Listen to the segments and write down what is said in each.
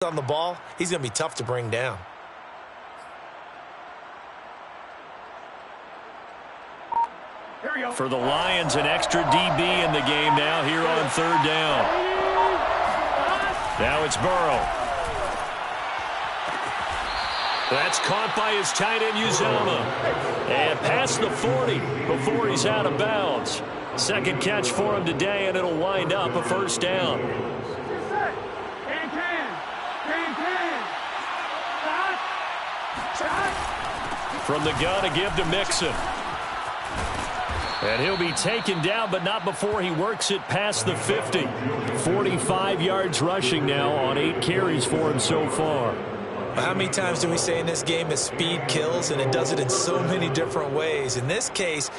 on the ball, he's going to be tough to bring down. For the Lions, an extra DB in the game now here on third down. Now it's Burrow. That's caught by his tight end, Uzomah. And past the 40 before he's out of bounds. Second catch for him today, and it'll wind up a first down. From the gun, a give to Mixon. And he'll be taken down, but not before he works it past the 50. 45 yards rushing now on 8 carries for him so far. How many times do we say in this game that speed kills, and it does it in so many different ways? In this case,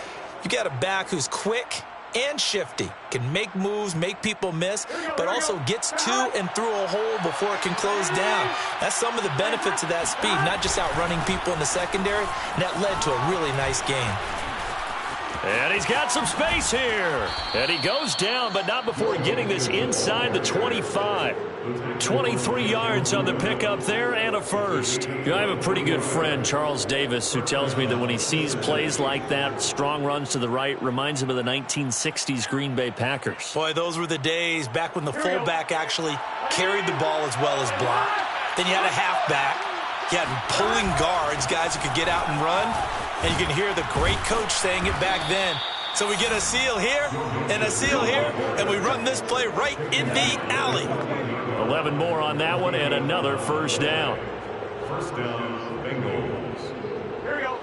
you got a back who's quick and shifty, can make moves, make people miss, but also gets to and through a hole before it can close down. That's some of the benefits of that speed, not just outrunning people in the secondary, and that led to a really nice game. And he's got some space here. And he goes down, but not before getting this inside the 25. 23 yards on the pickup there and a first. You know, I have a pretty good friend, Charles Davis, who tells me that when he sees plays like that, strong runs to the right, reminds him of the 1960s Green Bay Packers. Boy, those were the days back when the fullback actually carried the ball as well as blocked. Then you had a halfback. You had pulling guards, guys who could get out and run. And you can hear the great coach saying it back then. So we get a seal here and a seal here, and we run this play right in the alley. 11 more on that one and another first down. First down, Bengals. Here we go.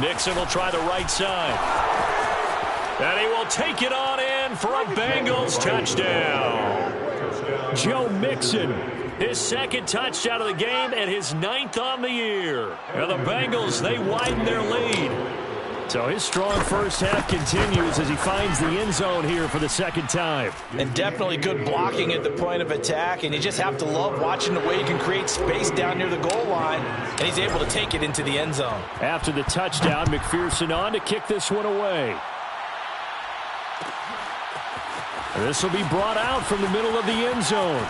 Mixon will try the right side. And he will take it on in for a Bengals touchdown. Joe Mixon, his second touchdown of the game and his 9th on the year. And the Bengals, they widen their lead. So his strong first half continues as he finds the end zone here for the second time. And definitely good blocking at the point of attack, and you just have to love watching the way he can create space down near the goal line, and he's able to take it into the end zone. After the touchdown, McPherson on to kick this one away. This will be brought out from the middle of the end zone.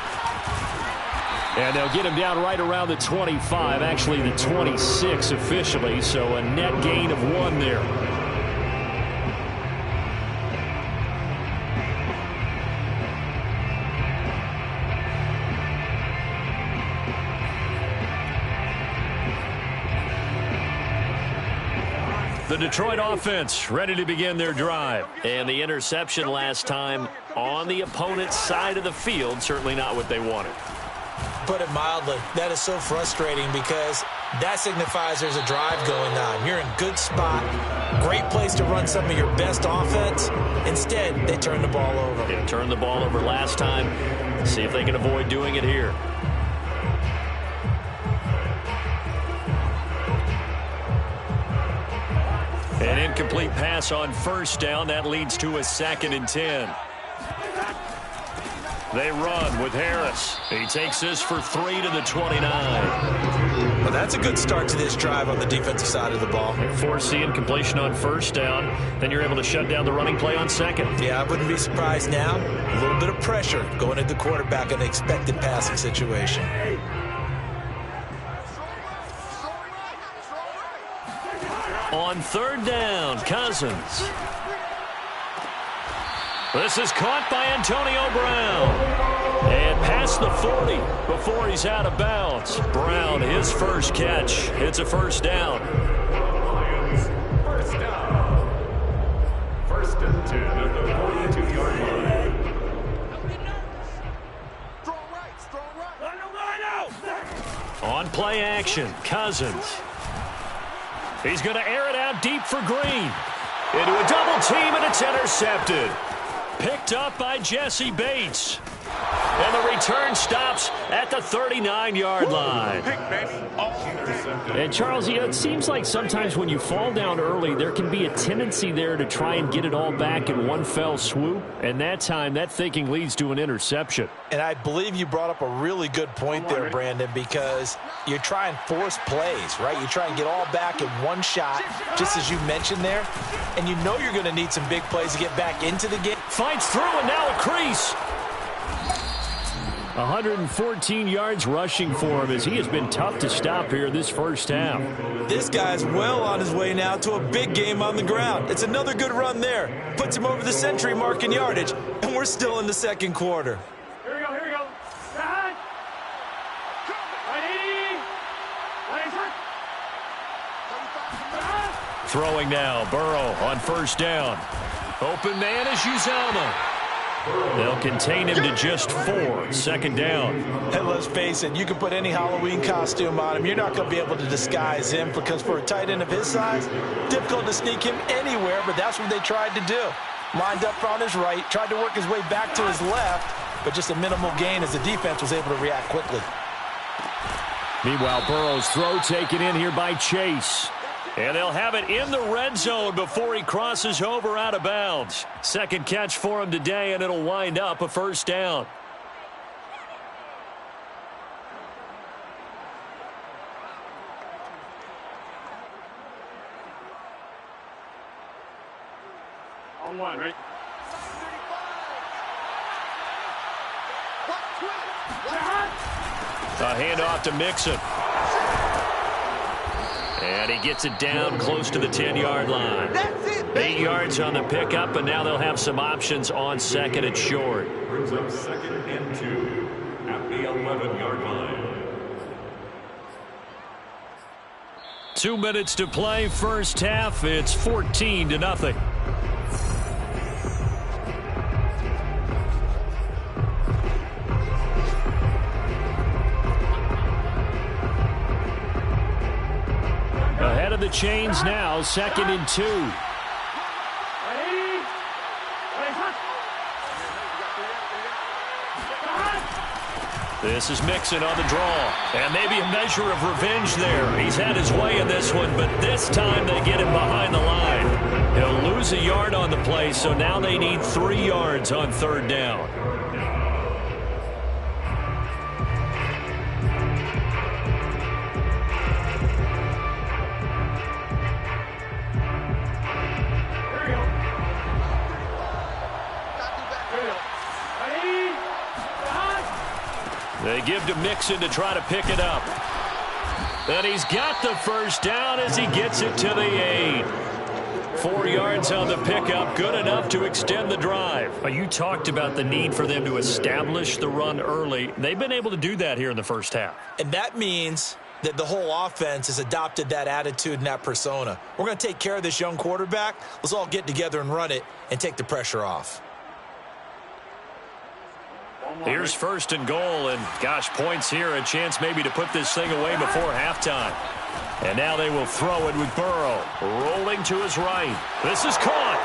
And they'll get him down right around the 25, actually the 26 officially, so a net gain of 1 there. The Detroit offense ready to begin their drive. And the interception last time on the opponent's side of the field, certainly not what they wanted. Put it mildly, that is so frustrating because that signifies there's a drive going on. You're in good spot, great place to run some of your best offense. Instead, they turn the ball over. They turned the ball over last time. See if they can avoid doing it here. An incomplete pass on first down. That leads to a 2nd and 10. They run with Harris. He takes this for 3 to the 29. Well, that's a good start to this drive on the defensive side of the ball. Force the incompletion on first down. Then you're able to shut down the running play on second. Yeah, I wouldn't be surprised now. A little bit of pressure going at the quarterback in an expected passing situation. On third down, Cousins. This is caught by Antonio Brown. And past the 40 before he's out of bounds. Brown, his first catch. It's a first down. First down. First and 10 at the 42-yard line. On play action, Cousins. He's going to air it out deep for Green. Into a double team, and it's intercepted. Picked up by Jesse Bates. And the return stops at the 39-yard line. And Charles, it seems like sometimes when you fall down early, there can be a tendency there to try and get it all back in one fell swoop. And that time, that thinking leads to an interception. And I believe you brought up a really good point there, Brandon, because you're trying to force plays, right? You try and get all back in one shot, just as you mentioned there. And you know you're going to need some big plays to get back into the game. Fights through, and now a crease. 114 yards rushing for him as he has been tough to stop here this first half. This guy's well on his way now to a big game on the ground. It's another good run there. Puts him over the century mark in yardage, and we're still in the second quarter. Here we go, here we go. Throwing now, Burrow on first down. Open man is Uzomah. They'll contain him to just 4. Second down. And let's face it, you can put any Halloween costume on him. You're not going to be able to disguise him because for a tight end of his size, difficult to sneak him anywhere, but that's what they tried to do. Lined up on his right, tried to work his way back to his left, but just a minimal gain as the defense was able to react quickly. Meanwhile, Burrow's throw taken in here by Chase. And they'll have it in the red zone before he crosses over out of bounds. Second catch for him today, and it'll wind up a first down. On one, right? A handoff to Mixon. And he gets it down close to the 10-yard line. 8 yards on the pickup, and now they'll have some options on second and short. Brings up 2nd and 2 at the 11-yard line. 2 minutes to play, first half. It's 14-0. Ahead of the chains now, 2nd and 2. This is Mixon on the draw. And maybe a measure of revenge there. He's had his way in this one, but this time they get him behind the line. He'll lose a yard on the play, so now they need 3 yards on third down. They give to Mixon to try to pick it up. And he's got the first down as he gets it to the 8. 4 yards on the pickup, good enough to extend the drive. You talked about the need for them to establish the run early. They've been able to do that here in the first half. And that means that the whole offense has adopted that attitude and that persona. We're going to take care of this young quarterback. Let's all get together and run it and take the pressure off. Here's first and goal, and gosh, points here, a chance maybe to put this thing away before halftime. And now they will throw it with Burrow, rolling to his right. This is caught.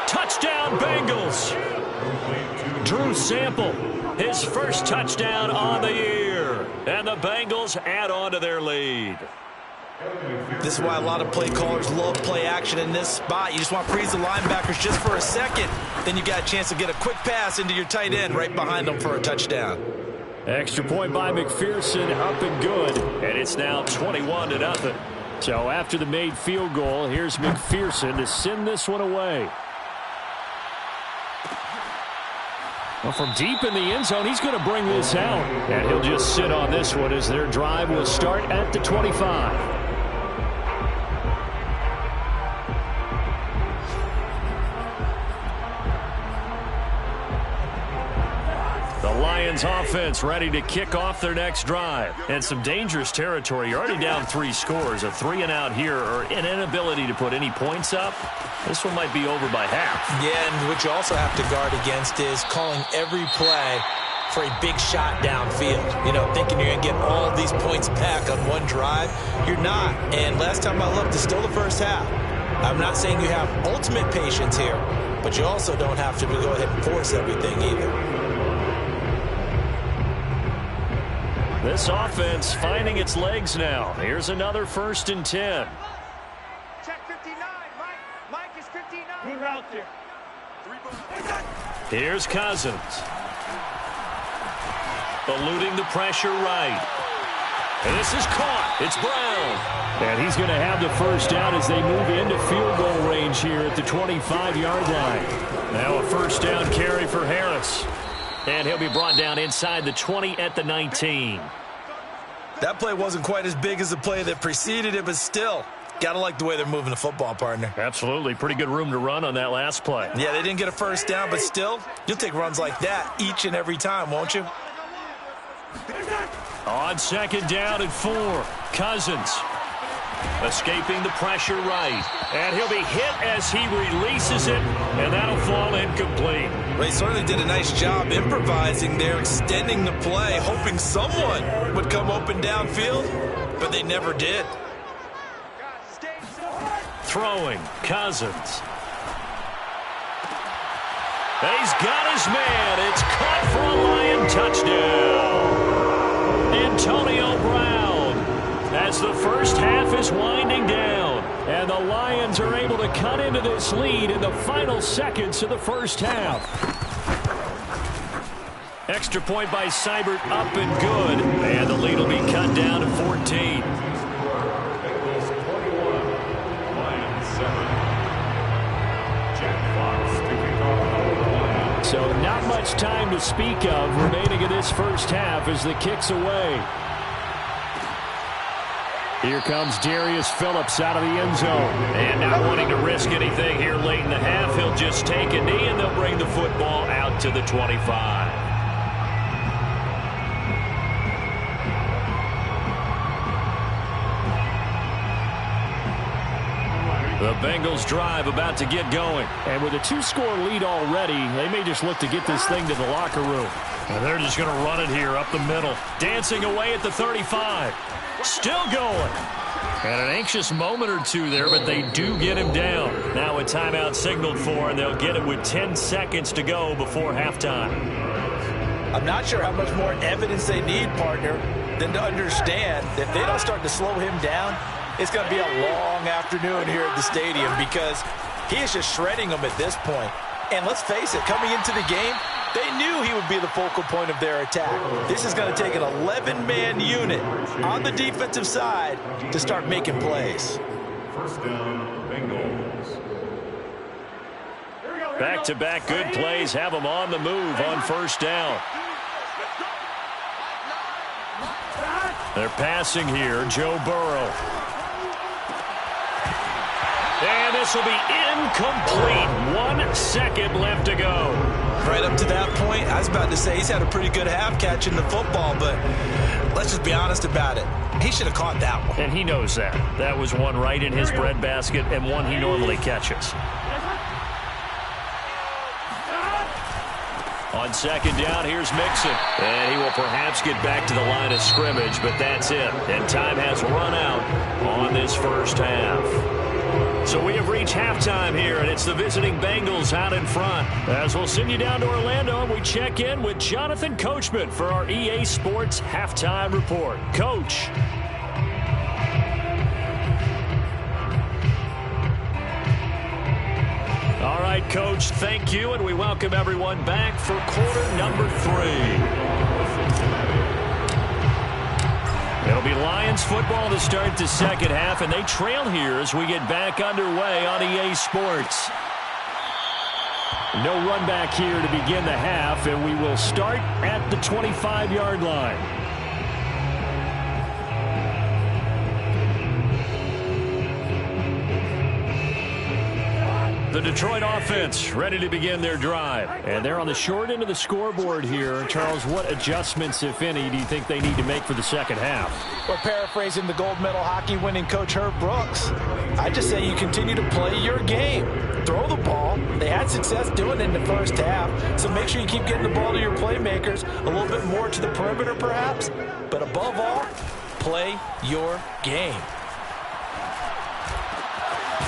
Touchdown, Bengals. Drew Sample, his first touchdown on the year. And the Bengals add on to their lead. This is why a lot of play callers love play action in this spot. You just want to freeze the linebackers just for a second. Then you got a chance to get a quick pass into your tight end right behind them for a touchdown. Extra point by McPherson, up and good. And it's now 21-0. So after the made field goal, here's McPherson to send this one away. Well, from deep in the end zone, he's going to bring this out. And he'll just sit on this one as their drive will start at the 25. The Lions offense ready to kick off their next drive. And some dangerous territory. You're already down 3 scores. A 3-and-out here or an inability to put any points up. This one might be over by half. Yeah, and what you also have to guard against is calling every play for a big shot downfield. You know, thinking you're going to get all these points back on one drive. You're not. And last time I looked, it's still the first half. I'm not saying you have ultimate patience here, but you also don't have to go ahead and force everything either. This offense finding its legs now. Here's another 1st and 10. Check 59. Mike is 59. Good route there. Here's Cousins. Eluding the pressure right. And this is caught. It's Brown. And he's going to have the first down as they move into field goal range here at the 25-yard line. Now a 1st down carry for Harris. And he'll be brought down inside the 20 at the 19. That play wasn't quite as big as the play that preceded it, but still, got to like the way they're moving the football, partner. Absolutely. Pretty good room to run on that last play. Yeah, they didn't get a 1st down, but still, you'll take runs like that each and every time, won't you? On 2nd down and 4, Cousins escaping the pressure right. And he'll be hit as he releases it, and that'll fall incomplete. They certainly did a nice job improvising there, extending the play, hoping someone would come open downfield, but they never did. Throwing, Cousins. And he's got his man. It's caught for a Lion touchdown. Antonio Brown, as the first half is winding down. And the Lions are able to cut into this lead in the final seconds of the first half. Extra point by Seibert, up and good. And the lead will be cut down to 14. Bengals 21, Lions 7. Jack Fox to kick off for the Lions. So not much time to speak of remaining in this first half as the kick's away. Here comes Darius Phillips out of the end zone. And not wanting to risk anything here late in the half, he'll just take a knee and they'll bring the football out to the 25. The Bengals drive about to get going. And with a 2-score lead already, they may just look to get this thing to the locker room. And they're just going to run it here up the middle. Dancing away at the 35. Still going. And an anxious moment or two there, but they do get him down. Now a timeout signaled for, and they'll get it with 10 seconds to go before halftime. I'm not sure how much more evidence they need, partner, than to understand that if they don't start to slow him down, it's going to be a long afternoon here at the stadium because he is just shredding them at this point. And let's face it, coming into the game, they knew he would be the focal point of their attack. This is going to take an 11-man unit on the defensive side to start making plays. 1st down, Bengals. Back-to-back good plays have them on the move on 1st down. They're passing here, Joe Burrow. And this will be incomplete. 1 second left to go. Right up to that point, I was about to say he's had a pretty good half catching the football, but let's just be honest about it. He should have caught that one. And he knows that. That was one right in his breadbasket and one he normally catches. On 2nd down, here's Mixon. And he will perhaps get back to the line of scrimmage, but that's it. And time has run out on this first half. So we have reached halftime here, and it's the visiting Bengals out in front. As we'll send you down to Orlando, we check in with Jonathan Coachman for our EA Sports Halftime Report. Coach. All right, Coach, thank you, and we welcome everyone back for quarter number 3. It'll be Lions football to start the second half, and they trail here as we get back underway on EA Sports. No run back here to begin the half, and we will start at the 25-yard line. The Detroit offense ready to begin their drive. And they're on the short end of the scoreboard here. Charles, what adjustments, if any, do you think they need to make for the second half? Well, paraphrasing the gold medal hockey winning coach Herb Brooks, I just say you continue to play your game. Throw the ball. They had success doing it in the first half, so make sure you keep getting the ball to your playmakers, a little bit more to the perimeter perhaps, but above all, play your game.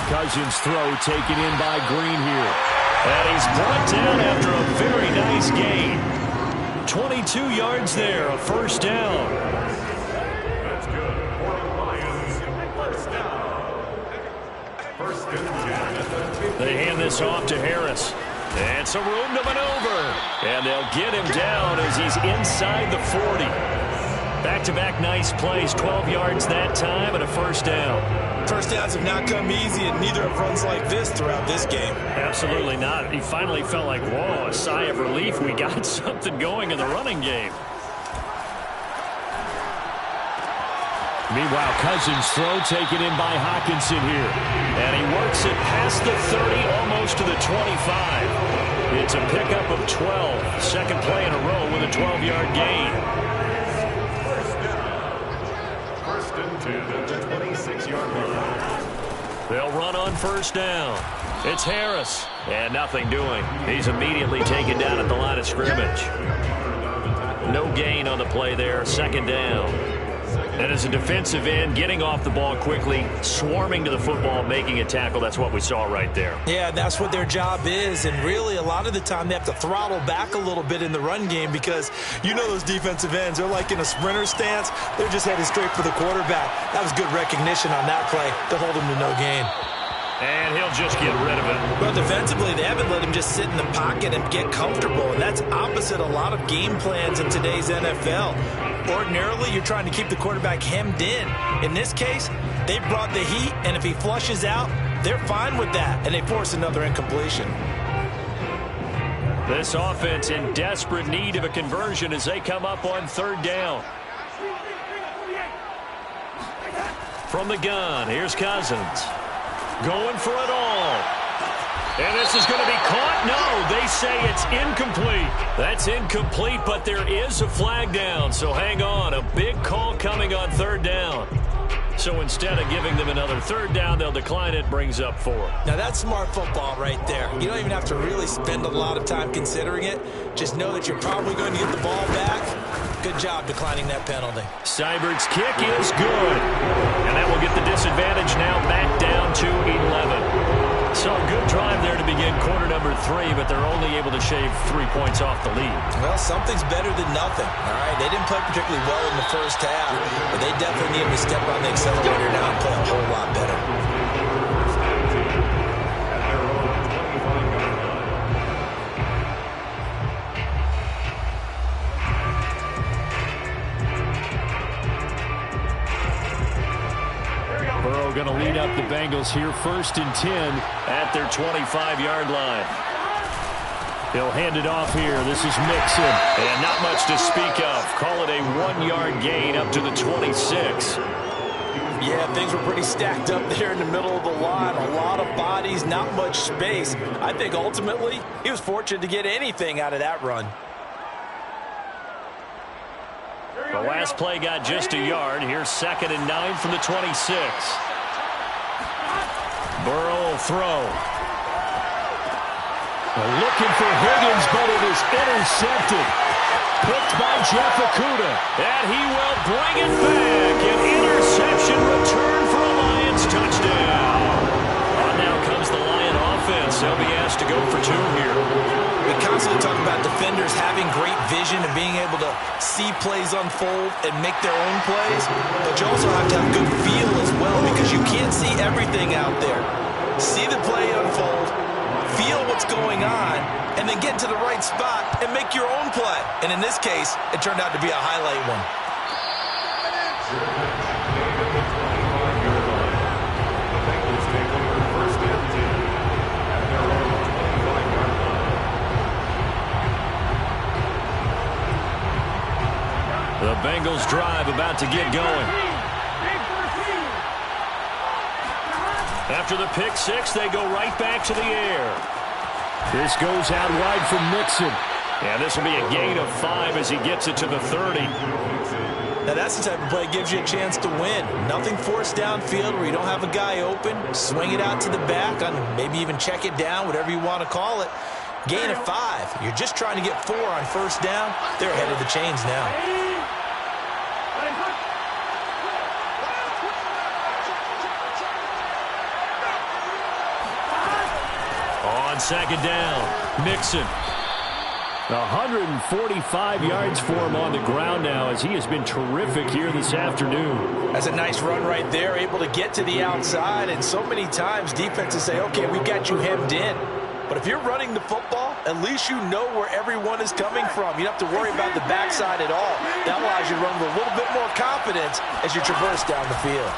Cousins throw taken in by Green here. And he's brought down after a very nice gain. 22 yards there, a first down. That's good. For the Lions, first down. First and 10. They hand this off to Harris. And some room to maneuver. And they'll get him down as he's inside the 40. Back-to-back nice plays, 12 yards that time and a first down. First downs have not come easy, and neither have runs like this throughout this game. Absolutely not. He finally felt like, whoa, a sigh of relief. We got something going in the running game. Meanwhile, Cousins' throw taken in by Hawkinson here. And he works it past the 30, almost to the 25. It's a pickup of 12. Second play in a row with a 12-yard gain. First and 10 at the 26-yard line. They'll run on first down. It's Harris. And nothing doing. He's immediately taken down at the line of scrimmage. No gain on the play there. Second down. And as a defensive end, getting off the ball quickly, swarming to the football, making a tackle, that's what we saw right there. Yeah, that's what their job is, and really a lot of the time they have to throttle back a little bit in the run game because you know those defensive ends, they're like in a sprinter stance. They're just headed straight for the quarterback. That was good recognition on that play to hold him to no gain. And he'll just get rid of it. Well, defensively, they haven't let him just sit in the pocket and get comfortable, and that's opposite a lot of game plans in today's NFL. Ordinarily, you're trying to keep the quarterback hemmed in. In this case, they brought the heat, and if he flushes out, they're fine with that, and they force another incompletion. This offense in desperate need of a conversion as they come up on third down. From the gun, here's Cousins. Going for it all. And this is going to be caught. No, they say it's incomplete. That's incomplete, but there is a flag down. So hang on. A big call coming on third down. So instead of giving them another third down, they'll decline it. Brings up 4. Now, that's smart football right there. You don't even have to really spend a lot of time considering it. Just know that you're probably going to get the ball back. Good job declining that penalty. Seibert's kick is good. And that will get the disadvantage now back down to 11. So a good drive there to begin quarter number 3, but they're only able to shave 3 points off the lead. Well, something's better than nothing, all right? They didn't play particularly well in the first half, but they definitely need to step on the accelerator now and play a whole lot better. Burrow going to lead up the Bengals here, 1st and 10 at their 25-yard line. He'll hand it off here. This is Mixon. And not much to speak of. Call it a 1-yard gain up to the 26. Yeah, things were pretty stacked up there in the middle of the line. A lot of bodies, not much space. I think ultimately he was fortunate to get anything out of that run. The last play got just a yard. Here's 2nd and 9 from the 26. Burrow will throw. Looking for Higgins, but it is intercepted. Picked by Jeff Okudah. And he will bring it back. An interception return for a Lions touchdown. On now comes the Lion offense. They'll be asked to go for 2 here. We constantly talk about defenders having great vision and being able to see plays unfold and make their own plays, but you also have to have good feel as well because you can't see everything out there. See the play unfold, feel what's going on, and then get to the right spot and make your own play. And in this case, it turned out to be a highlight one. The Bengals drive about to get going. After the pick 6, they go right back to the air. This goes out wide from Mixon. And this will be a gain of 5 as he gets it to the 30. Now that's the type of play that gives you a chance to win. Nothing forced downfield where you don't have a guy open. Swing it out to the back, maybe even check it down, whatever you want to call it. Gain of 5. You're just trying to get 4 on first down. They're ahead of the chains now. On second down, Mixon. 145 yards for him on the ground now as he has been terrific here this afternoon. That's a nice run right there, able to get to the outside, and so many times defenses say, okay, we got you hemmed in. But if you're running the football, at least you know where everyone is coming from. You don't have to worry about the backside at all. That allows you to run with a little bit more confidence as you traverse down the field.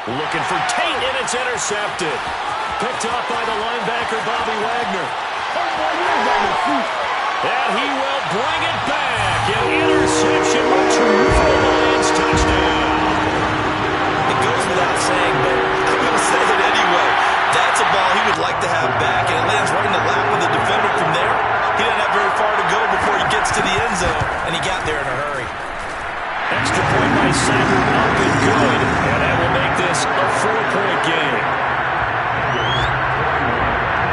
Looking for Tate, and it's intercepted. Picked up by the linebacker, Bobby Wagner. And he will bring it back. An interception return for the Lions touchdown. It goes without saying, but I'm going to say it anyway. That's a ball he would like to have back, and it lands right in the lap of the defender from there. He didn't have very far to go before he gets to the end zone, and he got there in a hurry. Extra point by Sacker, up and good. And that will make this a 4-point game.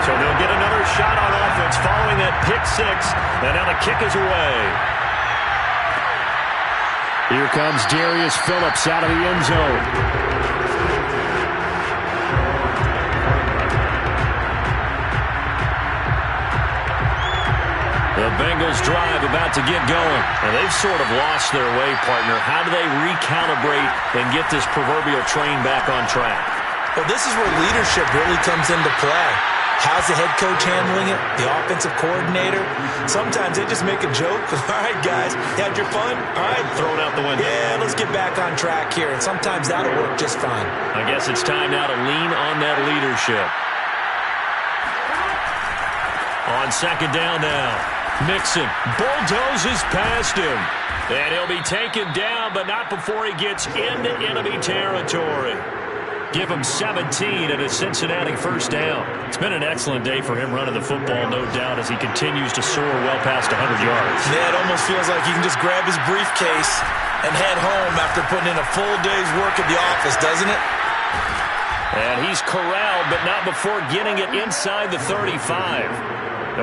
So they'll get another shot on offense following that pick six. And now the kick is away. Here comes Darius Phillips out of the end zone. The Bengals drive about to get going. And they've sort of lost their way, partner. How do they recalibrate and get this proverbial train back on track? Well, this is where leadership really comes into play. How's the head coach handling it? The offensive coordinator? Sometimes they just make a joke. All right, guys, you had your fun? All right. Throw it out the window. Yeah, let's get back on track here. And sometimes that'll work just fine. I guess it's time now to lean on that leadership. On second down now. Mixon bulldozes past him. And he'll be taken down, but not before he gets into enemy territory. Give him 17 and a Cincinnati first down. It's been an excellent day for him running the football, no doubt, as he continues to soar well past 100 yards. Yeah, it almost feels like he can just grab his briefcase and head home after putting in a full day's work at the office, doesn't it? And he's corralled, but not before getting it inside the 35.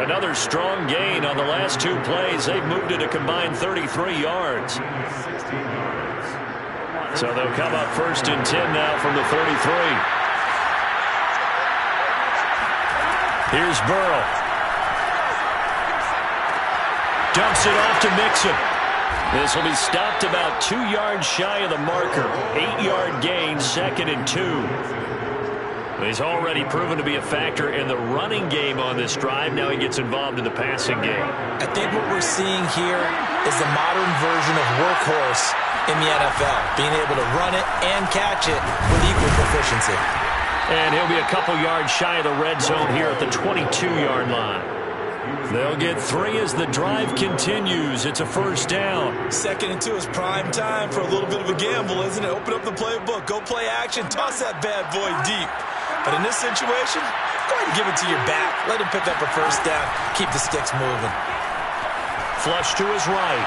Another strong gain on the last two plays. They've moved it a combined 33 yards. So they'll come up first and 10 now from the 33. Here's Burrow. Dumps it off to Mixon. This will be stopped about 2 yards shy of the marker. 8-yard gain, 2nd and 2. He's already proven to be a factor in the running game on this drive. Now he gets involved in the passing game. I think what we're seeing here is the modern version of workhorse in the NFL, being able to run it and catch it with equal proficiency. And he'll be a couple yards shy of the red zone here at the 22-yard line. They'll get 3 as the drive continues. It's a first down. 2nd and 2 is prime time for a little bit of a gamble, isn't it? Open up the playbook, go play action, toss that bad boy deep. But in this situation, go ahead and give it to your back. Let him pick up a first down. Keep the sticks moving. Flush to his right.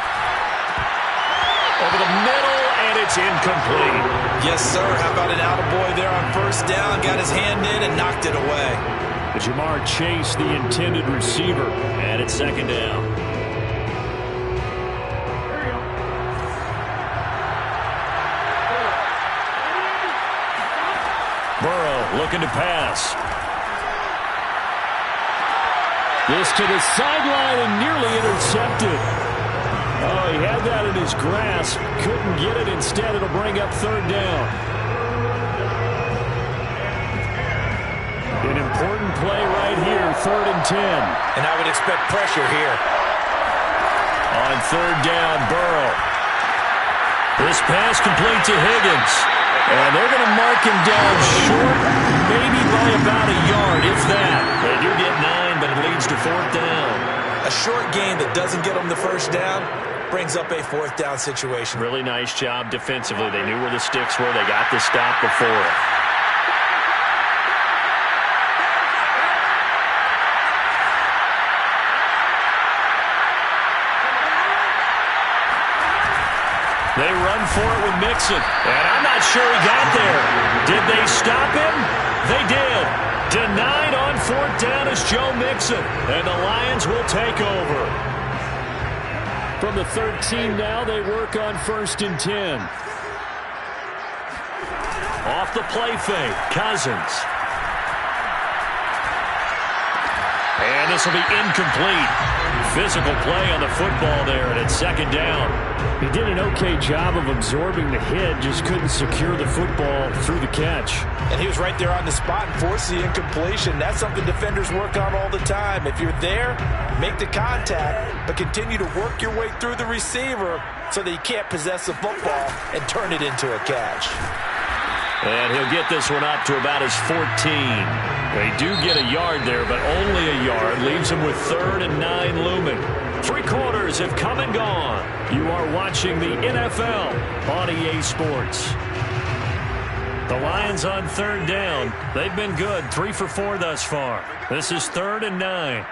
Over the middle, and it's incomplete. Yes, sir. How about an attaboy there on first down? Got his hand in and knocked it away. Jamar Chase, the intended receiver. And it's 2nd down. Burrow looking to pass. This to the sideline and nearly intercepted. Oh, he had that in his grasp. Couldn't get it. Instead, it'll bring up 3rd down. An important play right here, 3rd and 10. And I would expect pressure here. On 3rd down, Burrow. This pass complete to Higgins. And they're going to mark him down short, maybe by about a yard, if that. They do get 9, but it leads to 4th down. A short gain that doesn't get them the first down brings up a 4th down situation. Really nice job defensively. They knew where the sticks were. They got the stop before. They run for it with Mixon. And I'm not sure he got there. Did they stop him? They did. Denied on 4th down is Joe Mixon. And the Lions will take over. From the 13 now, they work on 1st and 10. Off the play fake, Cousins. And this will be incomplete. Physical play on the football there, and it's second down. He did an okay job of absorbing the hit, just couldn't secure the football through the catch. And he was right there on the spot and forced the incompletion. That's something defenders work on all the time. If you're there, make the contact, but continue to work your way through the receiver so that you can't possess the football and turn it into a catch. And he'll get this one up to about his 14. They do get a yard there, but only a yard. Leaves him with 3rd and 9 looming. 3 quarters have come and gone. You are watching the NFL on EA Sports. The Lions on 3rd down. They've been good, 3 for 4 thus far. This is 3rd and 9.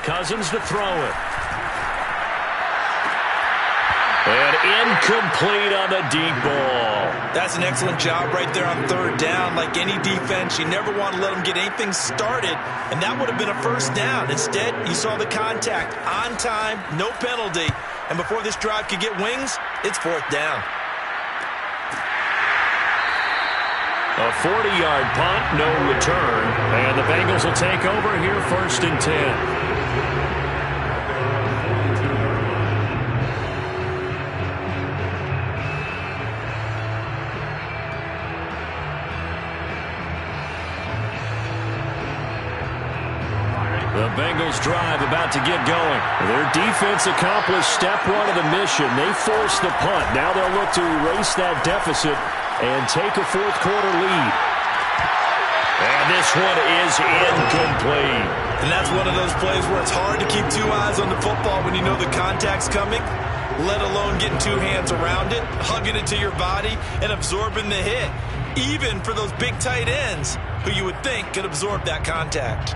Cousins to throw it. And incomplete on the deep ball. That's an excellent job right there on 3rd down. Like any defense, you never want to let them get anything started, and that would have been a 1st down. Instead, you saw the contact on time, no penalty, and before this drive could get wings, it's 4th down. A 40-yard punt, no return, and the Bengals will take over here 1st and 10. The Bengals drive about to get going. Their defense accomplished step 1 of the mission. They forced the punt. Now they'll look to erase that deficit and take a 4th quarter lead. And this one is incomplete. And that's one of those plays where it's hard to keep 2 eyes on the football when you know the contact's coming, let alone getting 2 hands around it, hugging it to your body, and absorbing the hit, even for those big tight ends who you would think could absorb that contact.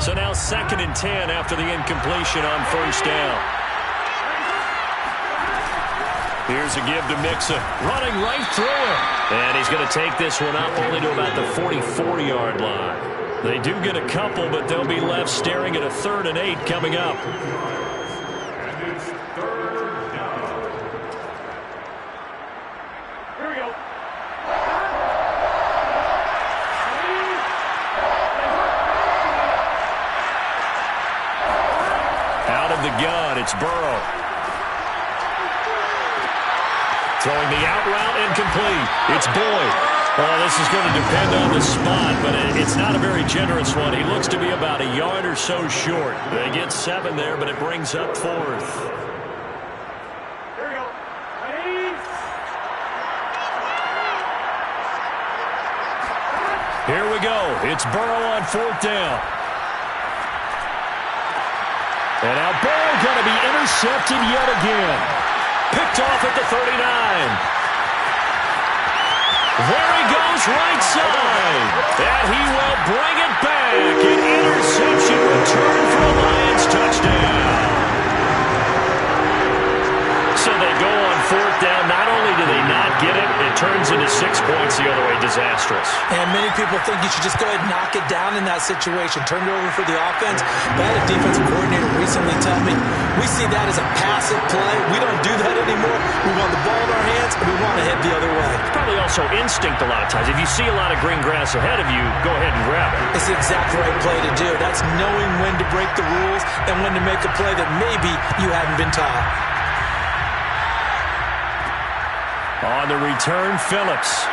So now 2nd and 10 after the incompletion on 1st down. Here's a give to Mixon. Running right through it. And he's going to take this one up only to about the 44-yard line. They do get a couple, but they'll be left staring at a 3rd and 8 coming up. And it's 3rd down. Here we go. Out of the gun, it's Burrow. Throwing the out route incomplete. It's Boyd. Well, this is going to depend on the spot, but it's not a very generous one. He looks to be about a yard or so short. They get 7 there, but it brings up 4th. Here we go. Ready? Here we go. It's Burrow on 4th down. And now Burrow going to be intercepted yet again. Picked off at the 39. There he goes right side. And he will bring it back. An interception return for a Lions touchdown. So they go on 4th down. Not only do they not get it, it turns into 6 points the other way. Disastrous. And many people think you should just go ahead and knock it down in that situation. Turn it over for the offense. But I had a defensive coordinator recently tell me, we see that as a passive play. We don't do that anymore. We want the ball in our hands, and we want to head the other way. It's probably also instinct a lot of times. If you see a lot of green grass ahead of you, go ahead and grab it. It's the exact right play to do. That's knowing when to break the rules and when to make a play that maybe you haven't been taught. On the return, Phillips.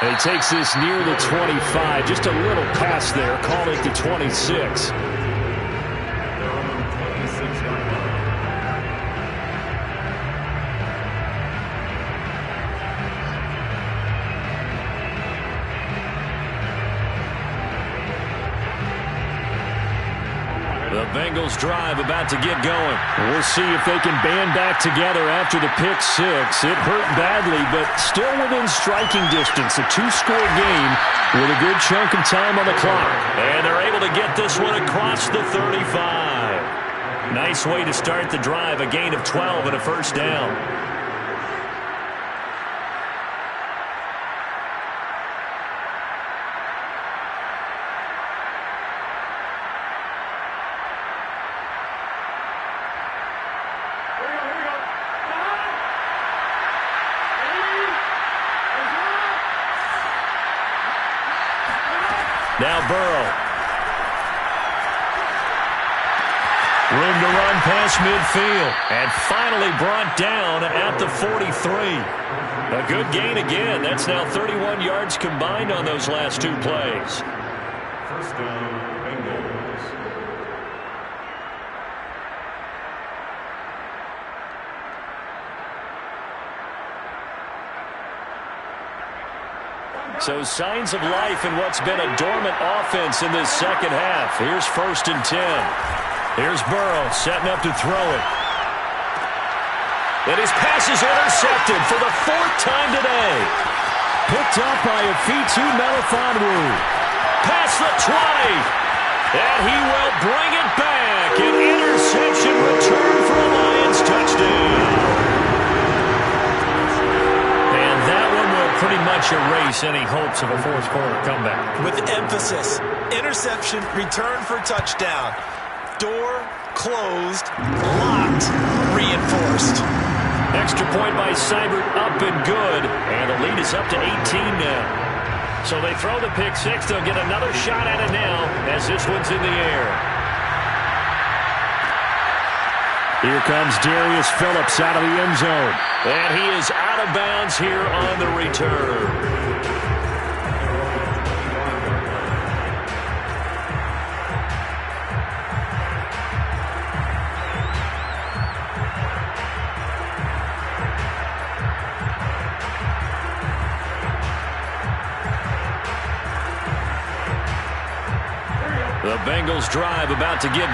And he takes this near the 25. Just a little pass there. Call it the 26. The Bengals drive about to get going. We'll see if they can band back together after the pick 6. It hurt badly, but still within striking distance. A 2-score game with a good chunk of time on the clock. And they're able to get this one across the 35. Nice way to start the drive. A gain of 12 and a 1st down. Now Burrow. Room to run past midfield. And finally brought down at the 43. A good gain again. That's now 31 yards combined on those last 2 plays. First down, Bengals. So signs of life in what's been a dormant offense in this second half. Here's 1st and 10. Here's Burrow setting up to throw it. And his pass is intercepted for the 4th time today. Picked up by Afitu Melifonwu. Past the 20. And he will bring it back. An interception return for a Lions touchdown. And that one will pretty much erase any hopes of a 4th quarter comeback. With emphasis, interception, return for touchdown. Door closed, locked, reinforced. Extra point by Seibert, up and good. And the lead is up to 18 now. So they throw the pick 6. They'll get another shot at it now as this one's in the air. Here comes Darius Phillips out of the end zone. And he is out of bounds here on the return. The Bengals drive about to get